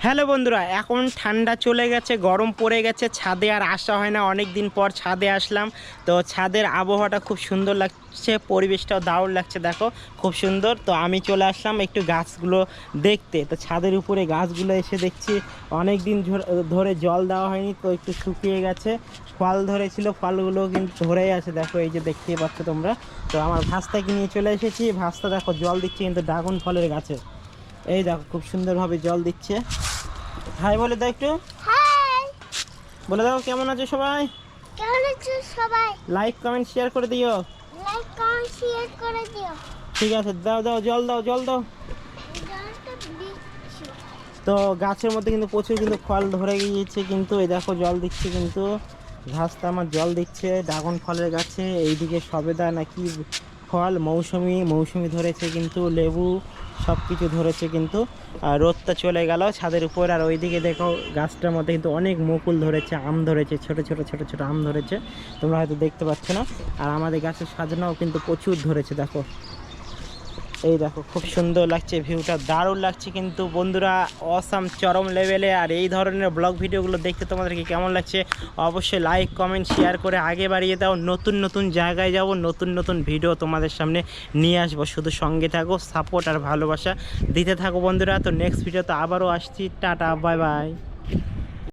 Hello বন্ধুরা, এখন ঠান্ডা চলে গেছে, গরম পড়ে গেছে, ছাদে আর আসা হয় না। অনেক দিন পর ছাদে আসলাম। তো ছাদের আবহাওয়াটা খুব সুন্দর লাগছে, পরিবেশটাও দারুণ লাগছে, দেখো খুব সুন্দর। তো আমি চলে আসলাম একটু গাছগুলো দেখতে। তো ছাদের উপরে গাছগুলো এসে দেখছি অনেক দিন ধরে জল দেওয়া হয়নি, তো একটু শুকিয়ে গেছে। ফল ধরেছিল, ফলগুলো কিন্তু ধরেই আছে, দেখো এই যে দেখতেই পাচ্ছ তোমরা। তো আমার ভাস্তাকে নিয়ে চলে এসেছি, ভাস্তা দেখো জল দিচ্ছে কিন্তু ড্রাগন ফলের গাছে। এই দেখো খুব সুন্দরভাবে জল দিচ্ছে। হাই বলে দাও একটু, হাই, বলে দাও কেমন আছো সবাই। কেমন আছো সবাই? লাইক কমেন্ট শেয়ার করে দিও। লাইক কমেন্ট শেয়ার করে দিও। ঠিক আছে, দাও দাও জল দাও, জল দাও। জলটা দিচ্ছি। তো গাছের মধ্যে কিন্তু প্রচুর কিন্তু ফল ধরে গিয়েছে, কিন্তু এই দেখো জল দিচ্ছে কিন্তু। ঘাসটা আমার জল দিচ্ছে ড্রাগন ফলের গাছে। এইদিকে সবেদা নাকি ফল, মৌসুমি ধরেছে কিন্তু, লেবু সব কিছু ধরেছে কিন্তু। আর রোদটা চলে গেল ছাদের উপর। আর ওইদিকে দেখো গাছটার মধ্যে কিন্তু অনেক মুকুল ধরেছে, আম ধরেছে, ছোট ছোট ছোট ছোট আম ধরেছে, তোমরা হয়তো দেখতে পাচ্ছ না। আর আমাদের গাছের সাজানোও কিন্তু প্রচুর ধরেছে, দেখো এই দেখো খুব সুন্দর লাগছে, ভিউটা দারুণ লাগছে কিন্তু বন্ধুরা, অসাম চরম লেভেলে। আর এই ধরনের ব্লগ ভিডিওগুলো দেখতে তোমাদেরকে কেমন লাগছে অবশ্যই লাইক কমেন্ট শেয়ার করে আগে বাড়িয়ে দাও। নতুন নতুন জায়গায় যাব, নতুন নতুন ভিডিও তোমাদের সামনে নিয়ে আসবো, শুধু সঙ্গে থাকো, সাপোর্ট আর ভালোবাসা দিতে থাকো বন্ধুরা। তো নেক্সট ভিডিওতে আবারও আসছি, টাটা বাই বাই।